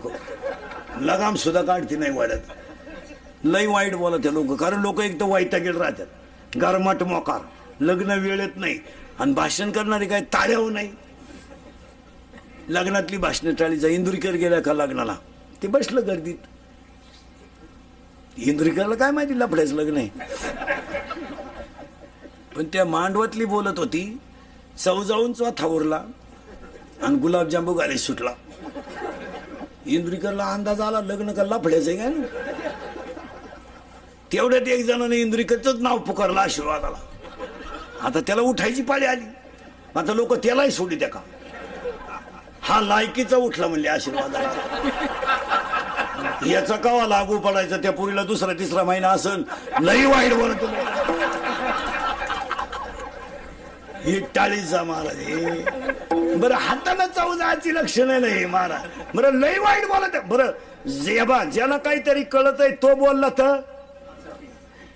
लोक लगाम सुद्धा काढती नाही वाड्यात. लय वाईट बोलत लोक, कारण लोक एक तर वैतागेल राहतात, गरमाट मोकार, लग्न वेळेत नाही, आणि भाषण करणारे काय ताळ्यावर नाही. लग्नातली भाषण टाळीचा. इंदुरीकर गेल्या का लग्नाला, ते बसलं गर्दीत. इंदुरीकरला काय माहिती लफड्याचं लग्न आहे. पण त्या मांडवातली बोलत होती, चौजाऊन चौथा उरला आणि गुलाबजांबू गाली सुटला. इंदुरीकरला अंदाज आला लग्न का लफड्याचं काय ना. तेवढ्यात एक जणांनी इंदुरीकरचंच नाव पुकारलं आशीर्वादाला. आता त्याला उठायची पाळी आली. आता लोक त्यालाही सोडी द्या का, हा लायकीचा उठला म्हणले आशीर्वादाला. याचा कवा लागू पडायचा, त्या पुरीला दुसरा तिसरा महिना असेल. लई वाईट बोलत ही टाळीचा महाराज. बरं हाताला चौजाची लक्षणं नाही महाराज. बरं लई वाईट बोलत. बरं जेबा ज्याला काहीतरी कळत आहे तो बोलला तर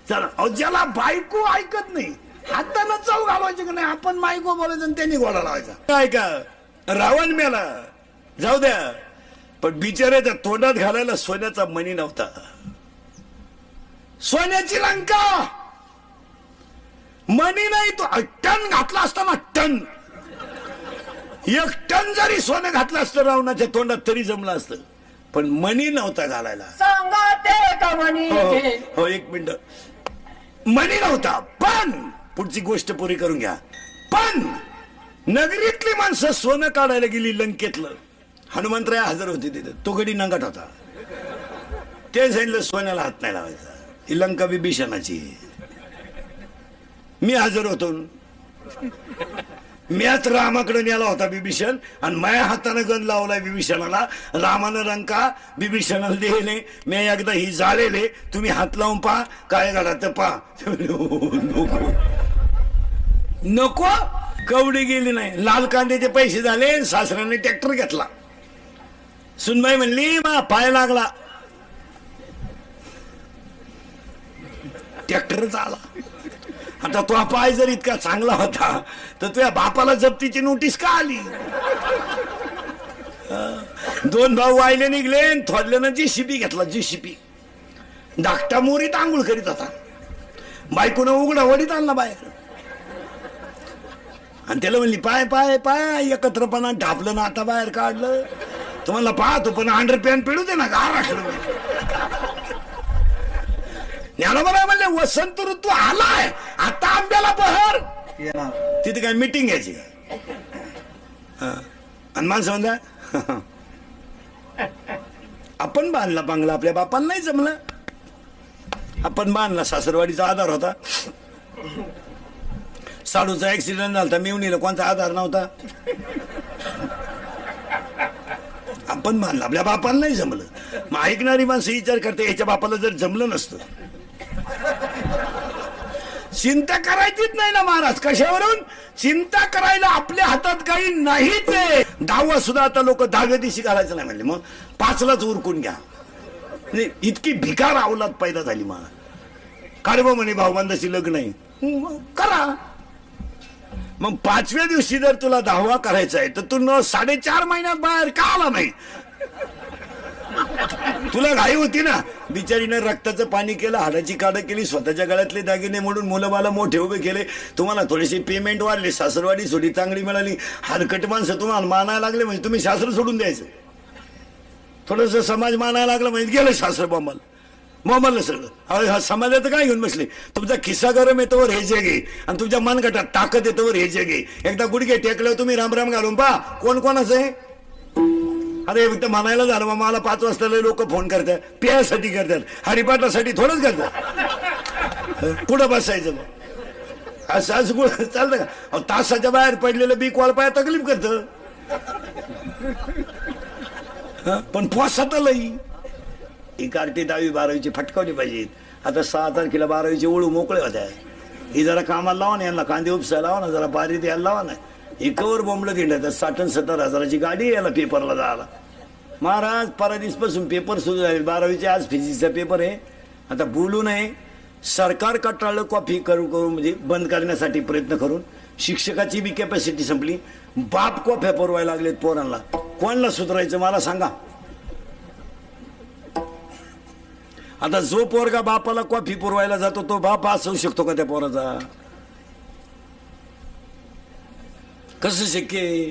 चला. ज्याला बायको ऐकत नाही हाताला चव घालवायची का नाही, आपण बायको बोलायचं आणि त्यांनी गोळा लावायचा. काय का रावण मेला जाऊ द्या, पण बिचाऱ्याच्या तोंडात घालायला सोन्याचा मणी नव्हता. सोन्याची लंका मणी नाही, तो टन घातला असता ना, टन. 1 टन जरी सोनं घातलं असतं रावणाच्या तोंडात तरी जमलं असतं, पण मणी नव्हता घालायला. सांगा ते का मणी. हो 1 मिनिट. मणी नव्हता. पण पुढची गोष्ट पुरी करून घ्या. पण नगरीतली माणसं सोनं काढायला गेली लंकेतलं. हनुमंतराय हजर होते तिथे. तो गडी नंगाट होता. ते सांगितलं सोन्याला हात नाही लावायचा, ही लंका विभीषणाची. मी हजर होतो. मीच रामाकडे नेला होता विभीषण, आणि माझ्या हातानं गण लावलाय विभीषणाला. रामानं लंका विभीषणाला दिले. मी एकदा ही जाळेले, तुम्ही हात लावून पहा काय घालात पहा. नको, कवडी गेली नाही. लाल कांद्याचे पैसे झाले, सासऱ्याने ट्रॅक्टर घेतला. सुनबाई म्हणली मा पाय लागला, ट्रॅक्टरच आला. आता तो पाय जर इतका चांगला होता तर तुझ्या बापाला जप्तीची नोटीस का आली. 2 भाऊ वायले निघले, थोडल्यानं जीसीपी घेतला. जीसीपी धाकटा मोरीत आंघोळ करीत होता. बायकोनं उघडा वडीत आणला बाहेर, आणि त्याला म्हणली पाय पाय पाय. एकत्रपणा ढापलं ना, आता बाहेर काढलं. तुम्हाला पाहतो पण अंडरपॅन्ट पिळू दे ना, गार आठवलं. ज्ञानोबा म्हणले वसंत ऋतू आलाय, आता आंब्याला बहर. तिथे काय मीटिंग घ्यायची. आणि माणसं म्हणता आपण बांधला बंगला, आपल्या बापाला नाही जमलं. आपण बांधला, सासरवाडीचा आधार होता. साडूचा ऍक्सिडेंट झाला, मिवणीला कोणता आधार नव्हता. आपण बांधला, आपल्या बापाला नाही जमलं. मग ऐकणारी माणसं विचार करते याच्या बापाला जर जमलं नसतं. चिंता करायचीच नाही ना महाराज. कशावरून चिंता करायला आपल्या हातात काही नाहीच आहे. 10वा सुद्धा आता लोक 10व्या दिवशी घालायचं नाही म्हणले, मग 5लाच उरकून घ्या. इतकी भिकार अवलाद पैदा झाली मला. का रे बा म्हणे भाऊबंदाशी लग्न आहे, करा. मग 5व्या दिवशी जर तुला 10वा करायचा आहे तर तू 4.5 महिन्यात बाहेर का आला नाही. तुला घाई होती ना. बिचारीनं रक्ताचं पाणी केलं, हाडाची काढ केली, स्वतःच्या गळ्यातले दागिने मोडून मुलं मला मोठे उभे केले. तुम्हाला थोडेसे पेमेंट वाढले, सासरवाडी थोडी चांगली मिळाली. हलकट माणसं तुम्हाला मानायला लागले म्हणजे तुम्ही सासर सोडून द्यायचं. थोडस समाज मानायला लागला म्हणजे गेलं सासर बोंबाल सगळं. हा समाजाचं काय घेऊन बसले. तुमचा खिस्सा गरम येतोवर हे जगे, आणि तुमच्या मनगटात ताकद येतोवर हे जगे. एकदा गुडघे टेकल्यावर तुम्ही रामराम घालून पहा कोण कोणाचं आहे. अरे एकदा म्हणायला झालं मग मला 5 वाजता लोक फोन करतात, प्यासाठी करतात, हरिपाठासाठी थोडंच करतात. पुढं बसायचं मग असं चालतं का. तासाच्या बाहेर पडलेलं बी कॉल पाया तकलीफ करत, पण पोसात लई. ही कार्टी 10वी 12वीची फटकावली पाहिजेत. आता 6 तारखेला 12वीचे ओळू मोकळे होत्या. ही जरा कामाला लावा ना, यांना कांदे उपसायला लावा ना, जरा बारी द्यायला लावा ना. एकावर बोंबलं दिलं 60-70 हजाराची गाडी याला पेपरला जायला. महाराज परदिवसपासून पेपर सुरू झाले. 12वीचे आज फिजिक्सचा पेपर आहे. आता बोलू नये, सरकार कटाळलं कॉफी करून म्हणजे बंद करण्यासाठी प्रयत्न करून. शिक्षकाची बी कॅपॅसिटी संपली. बाप कॉफ्या पुरवायला लागलेत पोरांना. कोणाला सुधारायचं मला सांगा. आता जो पोरगा बापाला कॉफी पुरवायला जातो तो बाप असू शकतो का त्या पोराचा? कसं शक्य आहे?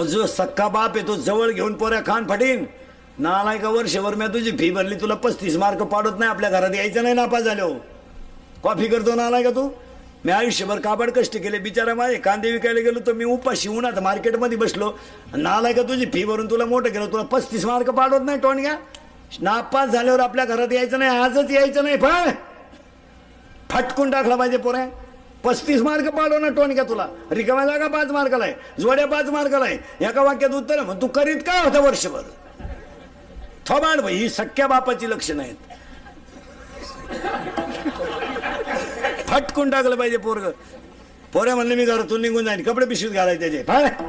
जो सक्का बाप आहे तो जवळ घेऊन पोऱ्या खान फाटीन. नालाय का वर्षभर मी तुझी फी भरली, तुला 35 मार्क पाडत नाही, आपल्या घरात यायचं नाही नापास झालो. कॉफी करतो नालाय का तू? मी आयुष्यभर काबड कष्ट केले बिचारा, माझे कांदे विकायला गेलो तर मी उपाशी उन्हात मार्केटमध्ये बसलो. नालाय का तुझी फी भरून तुला मोठं केलं, तुला 35 मार्क पाडत नाही टोणग्या. नापास झाल्यावर आपल्या घरात यायचं नाही, आजच यायचं नाही. फटकून टाकला पाहिजे पोऱ्या. 35 मार्क पाडव ना टोणक्या, तुला रिकाम्या जागा 5 मार्काला आहे, जोड्या 5 मार्काला आहे. एका वाक्यात उत्तर मग तू करीत काय होता वर्षभर? थोबाड भाई, ही सख्या बापाची लक्षणं आहेत. फटकून टाकलं पाहिजे पोरग. पोऱ्या म्हणले मी घरातून निघून जाईन, कपडे पिशवीत घालायचे त्याचे,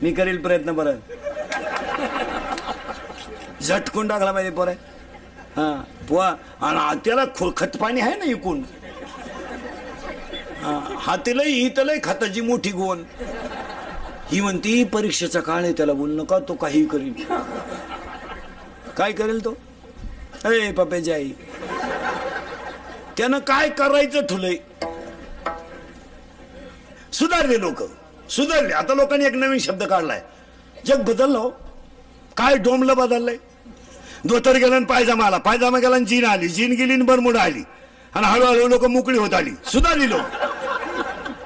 मी करील प्रयत्न परत. झटकून टाकला पाहिजे पोऱ्या. हा पोहा आणि त्याला खत पाणी आहे ना इकून. हातीलय हितलय खताची मोठी गोन. ही म्हणती परीक्षेचा काळ आहे, त्याला बोल नका, तो काही करील. काय करेल तो? अरे पप्याची आई, त्यानं काय करायचं ठुलय. सुधारले लोक, सुधारले. आता लोकांनी एक नवीन शब्द काढलाय, जग बदललं. काय डोंबलं बदललंय? धोतर गेलं आणि पायजामा आला, पायजामा गेला आणि जीन आली, जीन गेली आणि बरमुडा आली, आणि हळूहळू लोक मोकळी होत आली. सुधारली लोक.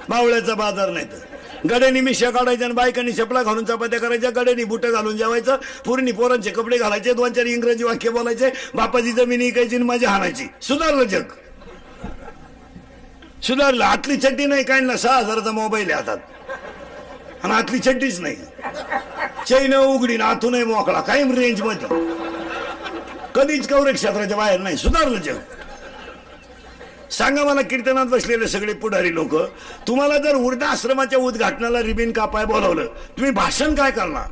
बावळ्याचा बाजार नाही तर गड्यानी मिश्या काढायच्या आणि बायकांनी चपला घालून चपात्या करायच्या, गड्यानी बुटं घालून जेवायचं, पूर्णी पोरांचे कपडे घालायचे, 2-4 इंग्रजी वाक्य बोलायचे, बापाची जमीन इकायची आणि माझी हाणायची. सुधारलं जग, सुधारलं. आतली चड्डी नाही, काय ना 6,000चा मोबाईल आहे हातात, आणि आतली चड्डीच नाही. चैन उघडी ना आतूनही मोकळा, कायम रेंज मध्ये, कधीच कवरेज क्षेत्राच्या बाहेर नाही. सुधारलं जग. सांगा मला, कीर्तनात बसलेले सगळे पुढारी लोक, तुम्हाला जर वृद्धाश्रमाच्या उद्घाटनाला रिबीन कापाय बोलावलं, तुम्ही भाषण काय करणार?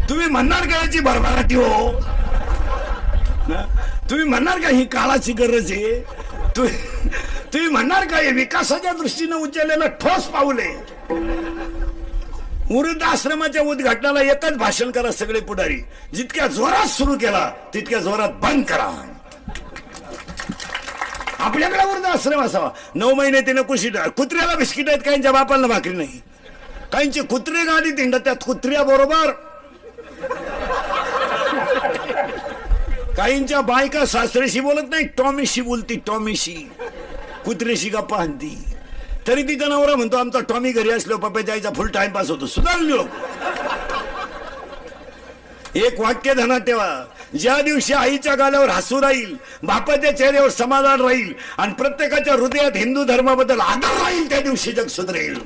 तुम्ही म्हणणार का याची भरभराटी हो? तुम्ही म्हणणार का ही काळाची गरज आहे? तुम्ही म्हणणार का हे विकासाच्या दृष्टीने उचललेलं ठोस पाऊल आहे? वृद्धाश्रमाच्या उद्घाटनाला एकच भाषण करा सगळे पुढारी, जितक्या जोरात सुरू केला तितक्या जोरात बंद करा. आपल्याकडे वृद्धाश्रम असावा. 9 महिने तिने कुशीट, कुत्र्याला बिस्किट आहेत, काहींच्या बापाला भाकरी नाही, काहींचे कुत्रे गाडीत हिंडत, त्यात कुत्र्या बरोबर. काहींच्या बायका सासऱ्याशी बोलत नाही, टॉमीशी बोलती, टॉमीशी. कुत्रेशी गप्पा हाणती, तरी तिचा नवरा म्हणतो आमचा टॉमी घरी असलो पप्पाच्या आईचा फुल टाइमपास होतो. सुधारले लोक. एक वाक्य ध्यानात ठेवा, ज्या दिवशी आईच्या गालावर हसू राहील, बापाच्या चेहऱ्यावर समाधान राहील, आणि प्रत्येकाच्या हृदयात हिंदू धर्माबद्दल आदर राहील, त्या दिवशी जग सुधरेल.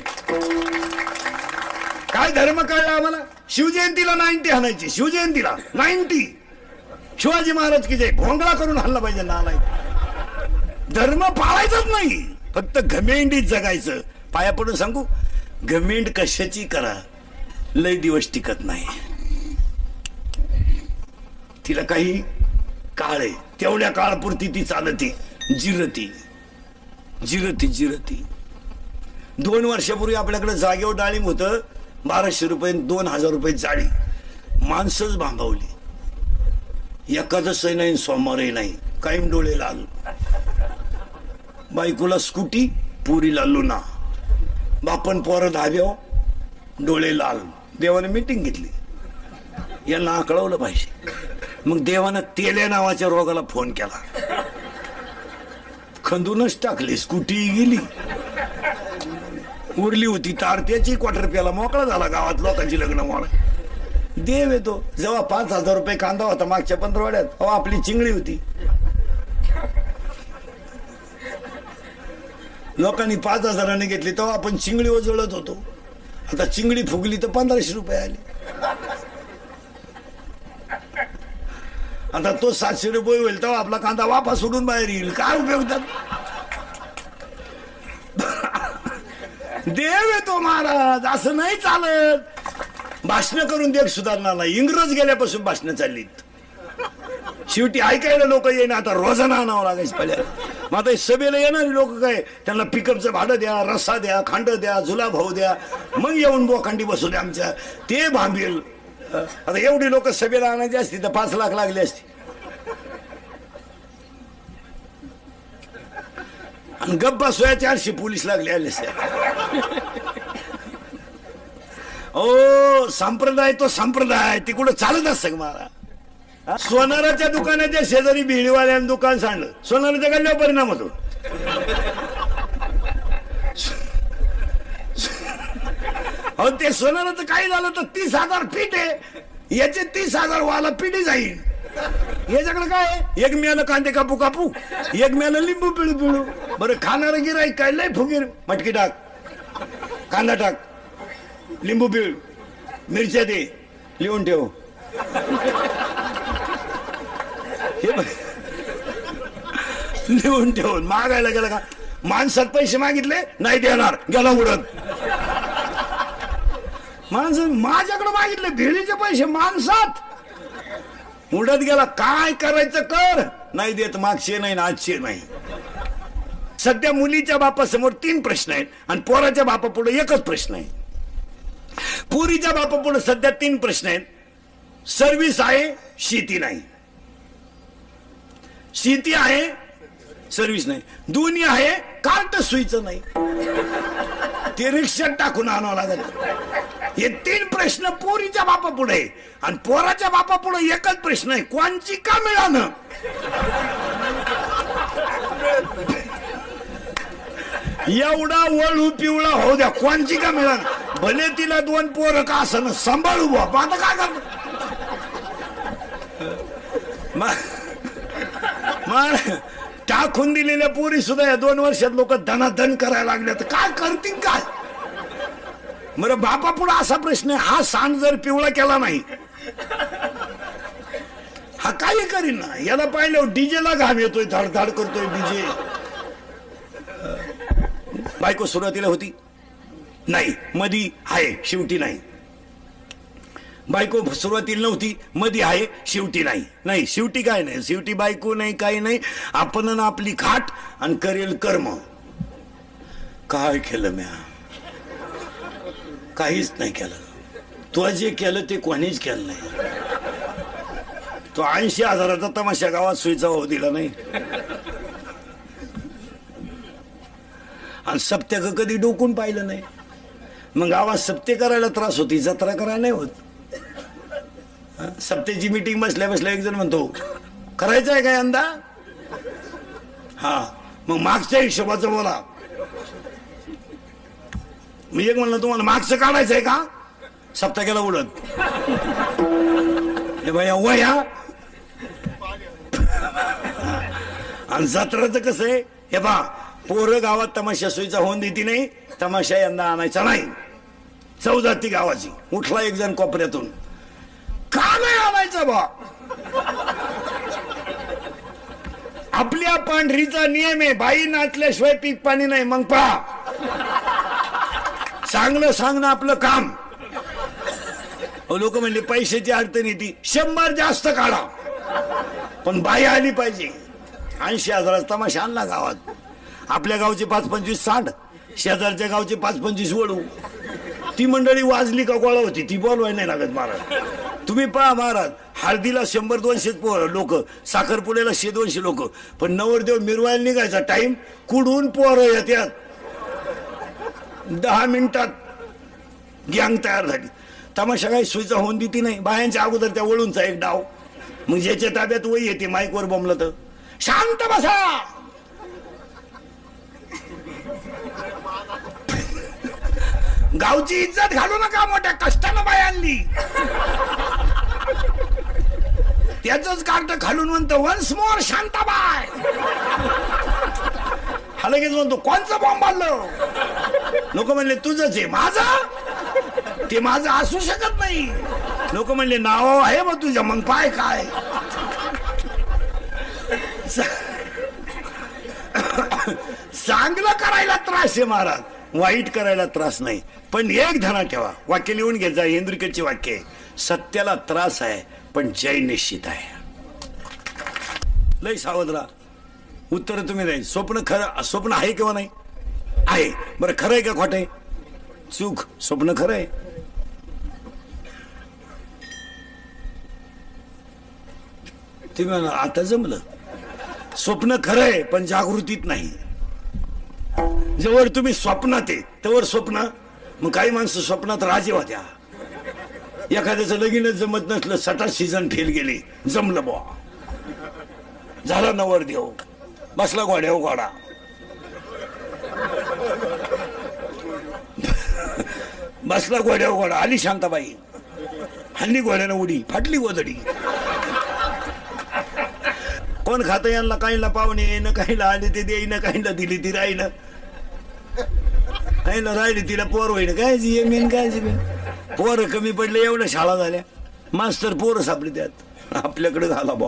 काय धर्म कळला आम्हाला? शिवजयंतीला 90 हाणायची, शिवजयंतीला 90. शिवाजी महाराज की जय भोंगळा करून हल्ला पाहिजे. नालाय, धर्म पाळायचाच नाही, फक्त घमेंडीत जगायचं. पाया पडून सांगू, घमेंड कशाची करा, लय दिवस टिकत नाही. तिला काही काळ आहे, तेवढ्या काळापुरती ती चालती, जिरती जिरती जिरती. 2 वर्षापूर्वी आपल्याकडे जागेवर डाळिंब होतं, 1200 रुपये, 2000 रुपये जाळी. माणसंच भांबावली. एकादशही नाही, सोमवारही नाही, कायम डोळे लाल. बायकोला स्कूटी, पुरीला लुना, बापन पोरं धाब्याव, डोळे लाल. देवाने मीटिंग घेतली, यांना आकळवलं पाहिजे. मग देवानं तेल्या नावाच्या रोगाला फोन केला, खंदूनच टाकली, स्कूटी गेली. उरली होती तार त्याची, क्वार्टर प्याला मोकळा झाला. गावात लोकांची लग्न मोळ. देव येतो. जेव्हा 5,000 रुपये कांदा होता मागच्या 15 अहो आपली चिंगळी होती. लोकांनी 5,000 घेतली, तेव्हा आपण चिंगळी उजळत होतो. आता चिंगळी फुगली तर 1500 रुपये आले. आता तो 700 रुपये होईल, तेव्हा आपला कांदा वापस सोडून बाहेर येईल. काय उपयोग त्यात? देव येतो महाराज, असं नाही चालत. भाषण करून देव सुधारणार नाही. इंग्रज गेल्यापासून भाषण चाललीत. शेवटी ऐकायला लोक येईन आता रोजाना आणावं लागायचं पहिल्या. मग आता सभेला येणारी लोक काय त्यांना पिकअपचं भाडं द्या, रस्सा द्या, खांड द्या, जुला भाऊ द्या, मग येऊन बोखांडी बसू द्या आमच्या, ते भांबेल. आता एवढी लोक सभेला आणायची असती तर 5 लाख लागले असते. आणि गप्पा सोया 400 पोलीस लागले आले असते. ओ संप्रदाय तो संप्रदाय ती कुठं चालत असतं का मला. सोनाराच्या दुकानाच्या शेजारी बिळीवाल्यानं दुकान सांडलं, सोनाराच्या गल्ल्यावर परिणाम होतो. अहो ते सोनाराचं काही झालं तर 30,000 फीट आहे, याचे 30,000 वाला पिढी जाईल. याच्याकडे काय, एक मिळालं कांदे कापू कापू, एक मिळालं लिंबू पिळू पिळू. बरं खाणारं गिराईक काय लय फुगीर, मटकी टाक, कांदा टाक, लिंबू पिळ, मिरच्या दे, लिहून ठेव. लिहून ठेवून मागायला गेलं का, माणसात पैसे मागितले नाही देणार, गेला उडत. माणसं माझ्याकडे मागितले भेळीचे पैसे, माणसात उडत गेला. काय करायचं कर, नाही देत, मागचे नाही आजचे नाही. सध्या मुलीच्या बापासमोर 3 प्रश्न आहेत आणि पोराच्या बापापुढे एकच प्रश्न आहे. पुरीच्या बापापुढे सध्या 3 प्रश्न आहेत. सर्व्हिस आहे, शेती नाही. शेती आहे, सर्व्हिस नाही. दोन्ही आहे, कार्ट सुईचं नाही, ते रिक्षात टाकून आणावं लागत. हे 3 प्रश्न पोरीच्या बापा पुढे आणि पोराच्या बापा पुढे एकच प्रश्न आहे, कोणची का मिळालं. एवढा वळू पिवळा हो द्या, कोणची का मिळालं. भले तिला 2 पोरं का असं सांभाळू बापा, आता काय कर. टाकून दिलेल्या पोरी सुद्धा या 2 वर्षात लोक धनाधन करायला लागले, तर काय करतील काय. बरं बापा पुढे असा प्रश्न आहे, हा सांड जर पिवळा केला नाही हा काही करीन ना. याला पाहिलं डीजेला घाम येतोय, धडधड करतोय डीजे. बायको सुरुवातीला होती नाही, मधी आहे, शेवटी नाही. बायको सुरुवातीला नव्हती, मधी आहे, शेवटी नाही. नाही शेवटी काय नाही, शेवटी बायको नाही, काही नाही. आपण आपली खाट आणि करेल कर्म. काय केलं म्या, काहीच नाही केलं. तो जे केलं ते कोणीच केलं नाही. तो 80,000चा तमाशा गावात सुईचा होऊ दिला नाही. आणि सप्त्याक कधी डोकून पाहिलं नाही. मग गावात सप्ते करायला त्रास होती, जत्रा करायला नाही होत. सप्त्याची मीटिंग बसल्या बसल्या एक जण म्हणतो करायचं आहे काय यंदा. हा मग मागच्या हिशोबाचं बोला. मी एक म्हणलं तुम्हाला मागचं काढायचंय का, सप्ताह गेला उडत. हे भैया वया. आणि जत्राचं कसं आहे, हे बा पोरं गावात तमाशा सोयीचा होऊन देती नाही, तमाशा यंदा आणायचा नाही. चव जाती गावाची. उठला एक जण कोपऱ्यातून, का नाही आणायचं बा. आपल्या पांढरीचा नियम आहे, बाई नाचल्याशिवाय पीक पाणी नाही. मग पहा, चांगलं सांगणं आपलं काम. लोक म्हणले पैशाची अडचण येते, 100 जास्त काढा पण बाई आली पाहिजे. 80,000चा तमाशा आणला गावात. आपल्या गावचे 5-25 सांड, शेजारच्या गावचे 5-25 वळू. ती मंडळी वाजली का गोळा होती, ती बोलवाय नाही लागत महाराज. तुम्ही पहा महाराज, हळदीला 100-200 लोक, साखरपुड्याला 100-200 लोक, पण नवरदेव मिरवायला निघायचा टाइम कुडून पोरं येतात. 10 मिनिटात गँग तयार झाली. तमाशा काही सुईचा होऊन देती नाही. बायांच्या अगोदर त्या वळूनचा एक डाव. मग ज्याच्या ताब्यात वही येते, माईकवर बोंबलं तर शांत बसा. गावची इज्जत घालू नका, मोठ्या कष्टानं बाय आणली. त्याच कार्ट खालून म्हणतो वन्स मोर शांताबाई. हा लगेच म्हणतो कोणचं बॉम्ब आणलं. लोक म्हणले तुझंच आहे. माझं ते माझं असू शकत नाही. लोक म्हणले नाव आहे मग तुझ्या, मग पाय काय. चांगलं करायला त्रास आहे महाराज, वाईट करायला त्रास नाही. पण एक ध्यानात ठेवा, वाक्य लिहून घ्यायचा. इंद्रिकटचे वाक्य, सत्याला त्रास आहे पण जय निश्चित आहे. लय सावध राहा. उत्तर तुम्ही नाही. स्वप्न खरं, स्वप्न आहे किंवा नाही आहे. बरं खरं आहे का खोटं आहे? चूक. स्वप्न खरं आहे. तुम्ही म्हणा आता जमलं. स्वप्न खरं आहे पण जागृतीत नाही. जवळ तुम्ही स्वप्नात आहे तवर स्वप्न. मग काही माणसं स्वप्नात राजे होत्या. एखाद्याचं लगीनच जमत नसलं, 7 सीझन फेल गेले, जमलं बुवा, झाला नवरदेव, बसला घोड्यावर घोडा. बसला घोड्यावर घोडा. आली शांताबाई, हल्ली घोड्यानं उडी, फाटली गोदडी. कोण खातं यांना? काहीला पाहुणे येणं, काहीला आले ते देईन, काहीला दिली ती राहीन, काहीला राहिली तिला पोर होईन. काय जी मेन काय जी पोर कमी पडले, एवढ्या शाळा झाल्या, मास्तर पोरं सापडली त्यात. आपल्याकडे घाला बा.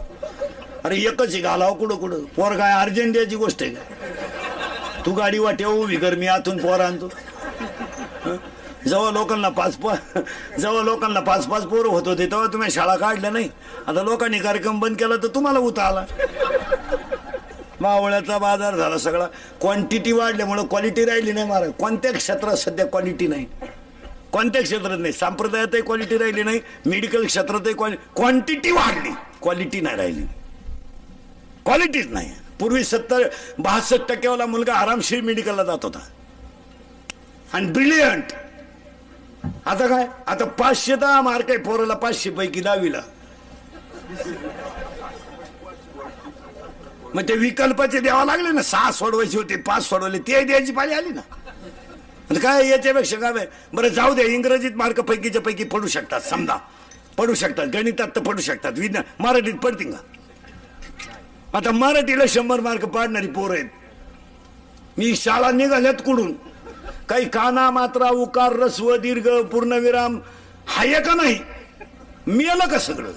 अरे एकच आहे, घालावं कुठं कुठं. पोर काय अर्जंटियाची गोष्ट आहे का? तू गाडी वाट्या उभी कर, मी आतून पोर आणतो. जेव्हा लोकांना पाच पाच पोरं होत होते तेव्हा तुम्ही शाळा काढल्या नाही. आता लोकांनी कार्यक्रम बंद केला तर तुम्हाला उता आला. मावळ्याचा बाजार झाला सगळा. क्वांटिटी वाढल्यामुळे क्वालिटी राहिली नाही. महाराज कोणत्या क्षेत्रात सध्या क्वालिटी नाही. कोणत्या क्षेत्रात नाही. संप्रदायातही क्वालिटी राहिली नाही, मेडिकल क्षेत्रातही क्वांटिटी वाढली, क्वालिटी नाही राहिली. क्वालिटीच नाही. पूर्वी 62% मुलगा आरामशीर मेडिकलला जात होता आणि ब्रिलियंट. आता काय? आता 510 मार्क आहे पोराला, 500 पैकी 10वीला. मग ते विकल्पाचे द्यावा लागले ना. 6 सोडवायचे होते, 5 सोडवले, ते द्यायची पाळी आली ना. काय याच्यापेक्षा काय? बरं जाऊ दे. इंग्रजीत मार्क पैकीच्या पैकी पडू शकतात, समजा पडू शकतात, गणितात तर पडू शकतात, विज्ञान मराठीत पडतील का? आता मराठीला 100 मार्क पाडणारी पोरं आहेत. मी शाळा निघाल्यात कुडून. काही काना, मात्रा, उकार, रस्व, दीर्घ, पूर्णविराम हाय का नाही? मिळालं का सगळं?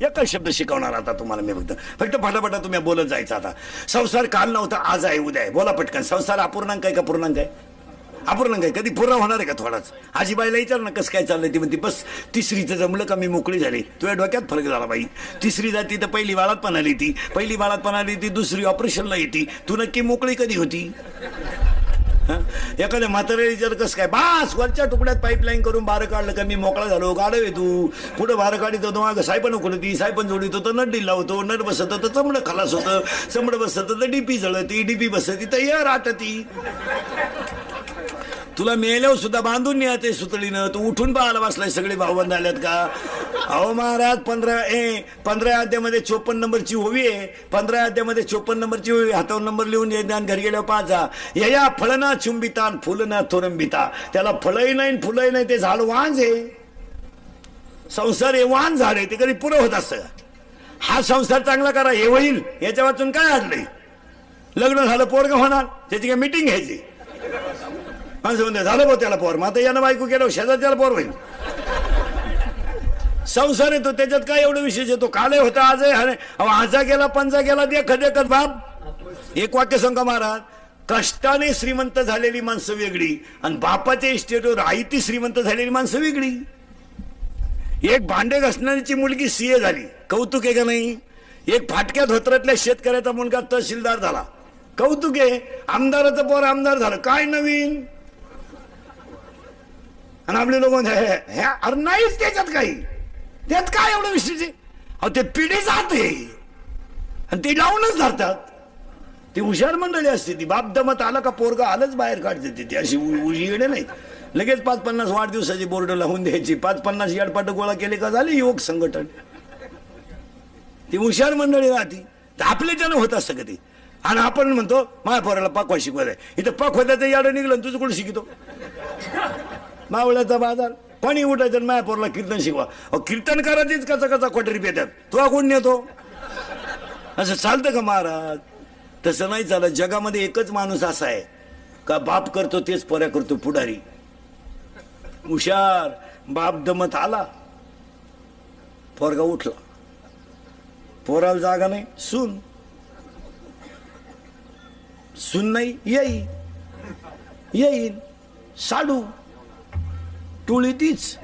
एकच शब्द शिकवणार आता तुम्हाला मी. फक्त फटाफटा तुम्ही बोलत जायचं. आता संसार काल नव्हता, आज आहे, उद्या आहे. बोला पटकन. संसार अपूर्णांक आहे का पूर्णांक आहे? अपूर्णांक आहे. कधी पुरा होणार आहे का थोडाच? आजीबाईला विचार ना कसं काय चाललंय. ती म्हणते बस 3रीचं जमलं का मी मोकळी झाली. तुझ्या डोक्यात फरक झाला बाई. 3री जाती तर पहिली बाळात पण आली ती, 2री ऑपरेशनला येते. तू नक्की मोकळी कधी होती? एखाद्या म्हाताऱ्याला विचार कसं काय? बास वरच्या तुकड्यात पाईपलाईन करून बारं काढलं का मी मोकळा झालो. गाडव आहे तू. पुढे बारं काढित होतो, मागं सायपण उकळती, सायपण जोडीत होतं, नट ढिल्ला होतो, नट बसत होतं, चमडं खलास होतं, चमडं बसत होतं, डीपी जळती, डीपी बसती, तयार आटती. तुला मेल्यावर सुद्धा बांधून न्यायचे सुतळीनं. तू उठून पाहायला बसलाय. सगळे भाऊबंद आल्यात का? अहो महाराज 15 अध्यामध्ये 54 नंबरची ओवी आहे. 15 अध्यामध्ये 54 नंबरची ओवी. हातावर नंबर लिहून ज्ञान घरी गेल्यावर पाहा. या फळना चुंबिता फुलना थोरंबिता. त्याला फळही नाही फुलही नाही, ते झाड वांज आहे. संसार हे वांज झाड आहे, ते कधी पुरं होत असतं. हा संसार चांगला करा हे होईल, याच्या वाचून काय अडलंय? लग्न झालं, पोरग होणार, त्याची काय मिटिंग घ्यायची? माणसं म्हणते झालं भाऊ त्याला पोर, मग आता यानं बायको केलं शेजारच्याला पोर होईल. संसार येतो त्याच्यात काय एवढं विशेष येतो? कालही होता आज आहे. आजा गेला पंजा गेला देखत बाप. एक वाक्य सांगा महाराज. कष्टाने श्रीमंत झालेली माणसं वेगळी आणि बापाच्या इस्टेटवर आई ती श्रीमंत झालेली माणसं वेगळी. एक भांडे घासणारीची मुलगी सीए झाली, कौतुक आहे का नाही? एक फाटक्या धोत्रातल्या शेतकऱ्याचा मुलगा तहसीलदार झाला, कौतुक आहे. आमदाराचं पोर आमदार झालं, काय नवीन? आणि आपले लोक अरे नाहीच त्याच्यात काही. त्यात काय एवढं विशेष आहे? अहो ते पिढी जाते आणि ते लावूनच धरतात. ती हुशार मंडळी असते. ती बाप दमत आला का पोरगा आलंच बाहेर काढते. ती अशी उजी येणे नाही. लगेच 5-50 वाढदिवसाची बोर्ड लावून द्यायची. 5-50 याडपाट गोळा केले का झाले युवक संघटन. ती हुशार मंडळी राहती. तर आपल्याच्यानं होत असतं का ते? आणि आपण म्हणतो माझ्या पोराला पाकवा शिकवायला. इथं पाकवायचं याडं निघलं, तुझं कुठं शिकतो? मावळ्याचा बाजार. कोणी उठायचं माझ्या पोराला कीर्तन शिकवा. कीर्तन करायचीच कसा कोटरी पेट्यात तुला कोण नेतो? असं चालतं का महाराज? तसं नाही चालत. जगामध्ये एकच माणूस असा आहे का बाप करतो तेच पोऱ्या करतो पुढारी. हुशार बाप दमत आला, पोरगा उठला. पोराला जागा नाही, सून नाही, येईल साडू टोळी तीच.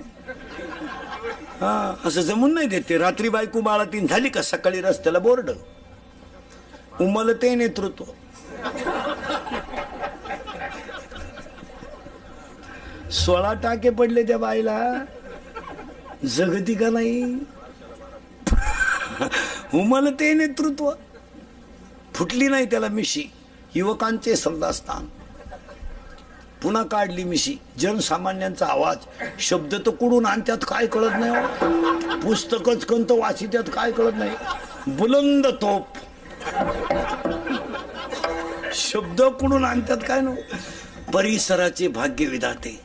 असं जमून नाही देत ते. रात्री बायको बाळातीन झाली का सकाळी रस्त्याला बोर्ड. उमलते नेतृत्व. सोळा टाके पडले त्या बाईला, जगती का नाही. उमलते नेतृत्व, फुटली नाही त्याला मिशी. युवकांचे श्रद्धास्थान, पुन्हा काढली मिशी. जनसामान्यांचा आवाज, शब्द तर कुठून आणत्यात काय कळत नाही. पुस्तकच कंत वाचित्यात काय कळत नाही. बुलंद तोप, शब्द कुठून आणतात काय नो. परिसराचे भाग्य विधाते,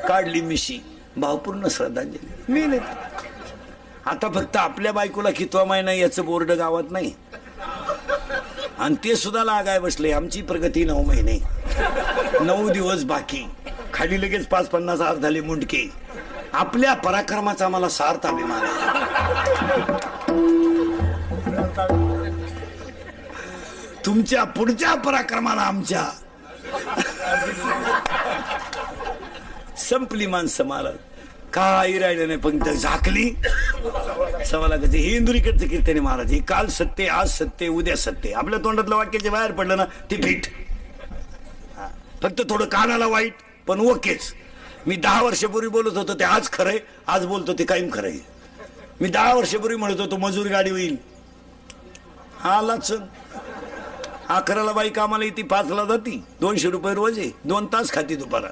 काढली मिशी. भावपूर्ण श्रद्धांजली. मी नाही आता फक्त आपल्या बायकोला कितवा महिना याचं बोर्ड गावात नाही, आणि ते सुद्धा लागाय बसले. आमची प्रगती 9 महिने 9 दिवस बाकी, खाली लगेच 5-50 हात झाले मुंडके. आपल्या पराक्रमाचा मला सार्थ अभिमान आहे. तुमच्या पुढच्या पराक्रमाला आमच्या संपली माणसं मारत. काही राहिलं नाही, फक्त झाकली सवाला. कसे हे इंदुरीकडचं कीर्तने महाराज, हे काल सत्य, आज सत्य, उद्या सत्य. आपल्या तोंडातलं वाक्याच्या बाहेर पडलं ना ते पीठ. फक्त थोडं कानाला वाईट, पण ओकेच. मी 10 वर्षापूर्वी बोलत होतो ते आज खरंय, आज बोलतो ते कायम खरंय. मी 10 वर्षापूर्वी म्हणत होतो मजूर गाडी होईल, आलाच. 11ला बाई कामाला येते, 5ला जाती, 200 रुपये रोज आहे. 2 तास खाती दुपारा.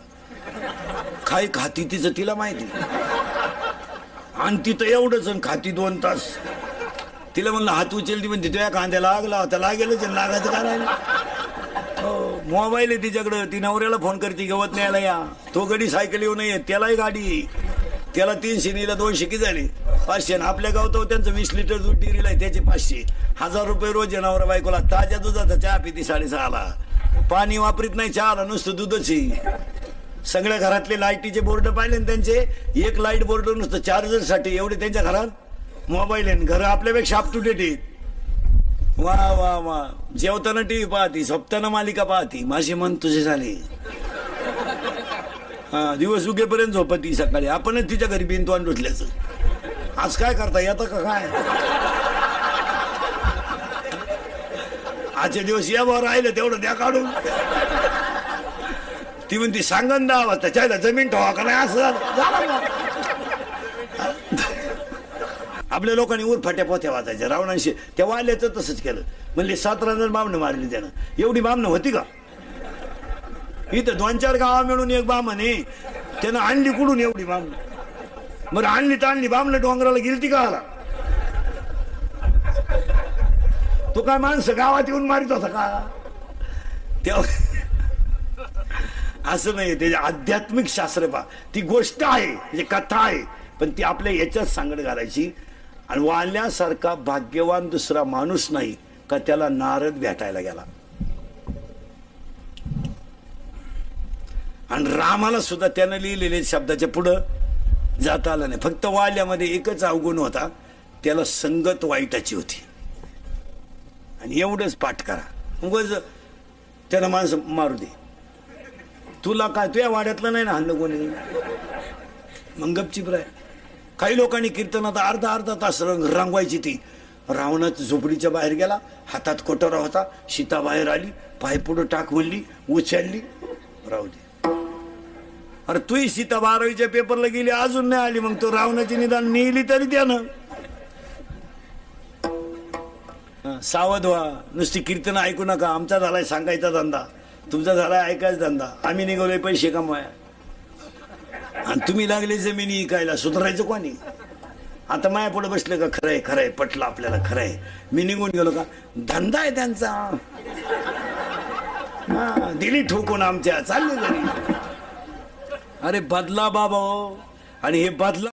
काय खाती तिचं तिला माहिती, आणि तिथं एवढंच खाती 2 तास. तिला म्हणलं हात उचलती, म्हणते तुझ्या कांद्या लागला आता, लागेलच लागायचं काय राहिलं. मोबाईल आहे तिच्याकडं, ती नवऱ्याला फोन करते गवत न्यायला या. तो गडी सायकल येऊ नये, त्यालाही गाडी. त्याला 300 नीला 200 किती झाले, 500. आपल्या गावात त्यांचं 20 लिटर दूध डेअरीला आहे, त्याचे 500. 1000 रुपये रोज नवरा बायकोला. ताज्या दुधाचा चहा पिती 6:30ला. पाणी वापरीत नाही चहाला, नुसतं दूधच आहे. सगळ्या घरातले लाईटीचे बोर्ड पाहिले ना त्यांचे, एक लाईट बोर्ड नुसतं चार्जरसाठी. एवढे त्यांच्या घरात मोबाईल आहे. घर आपल्यापेक्षा अप टू डेट आहेत. वा वा वा. जेवताना टीव्ही पाहती, झोपताना मालिका पाहती. माझे मन तुझे झाले. हा, दिवस उगेपर्यंत झोपती. सकाळी आपणच तिच्या घरी बिनतोंड उठल्याचं. आज काय करता येतं का काय. आजच्या दिवस या भाव राहिलं तेवढं द्या काढून. ती म्हणती सांगन 10 वाजता त्याला जमीन ठेवा का नाही असं. आपल्या लोकांनी उरफाट्या पोथ्या वाचायच्या रावणांशी. त्या वाल्याचं तसंच केलं. म्हणले 17 बामणं मारली त्यानं. एवढी बामणं होती का इथं? 2-4 गावा मिळून एक बामण आहे, त्यानं आणली कुठून एवढी बामणं. बरं आणली तर आणली, बामणं डोंगराला गेलती का आला. तो काय माणसं गावात येऊन मारित होता का तेव्हा. असं नाही. त्याचे आध्यात्मिक शास्त्र पा, ती गोष्ट आहे, म्हणजे कथा आहे, पण ती आपल्या याच्यात सांगड घालायची. आणि वाल्यासारखा भाग्यवान दुसरा माणूस नाही का त्याला नारद भेटायला गेला. आणि रामाला सुद्धा त्यानं लिहिलेले शब्दाच्या पुढं जाता आलं नाही. फक्त वाल्यामध्ये एकच अवगुण होता, त्याला संगत वाईटाची होती. आणि एवढंच पाठ करा, उगाच त्यानं माणसं मारू दे. तुला काय, तुझ्या वाड्यातलं नाही ना हल्लं कोणी, मग गपचिप राय. काही लोकांनी कीर्तनात अर्धा तास रंगवायची. ती रावणात झोपडीच्या बाहेर गेला, हातात कोटरा होता, सीता बाहेर आली, पाय पुढं टाक म्हणली, उचलली, राहू दे. अरे तुही सीता 12वीच्या पेपरला गेली, अजून नाही आली. मग तो रावणाची निदान नेली तरी त्यानं. सावध व्हा. नुसती कीर्तन ऐकू नका. आमचा झालाय सांगायचा धंदा, तुमचा झालाय ऐकायचा धंदा. आम्ही निघालोय पैसे कमवाया, आणि तुम्ही लागले जमिनी इकायला. सुधारायचं कोणी? आता माया पुढे बसले का खरंय खरंय, पटलं आपल्याला खरंय, मी निघून गेलो का. धंदा आहे त्यांचा. हा, दिली ठोकून आमच्या, चालले घरी. अरे बदला बाबा. आणि हे बदला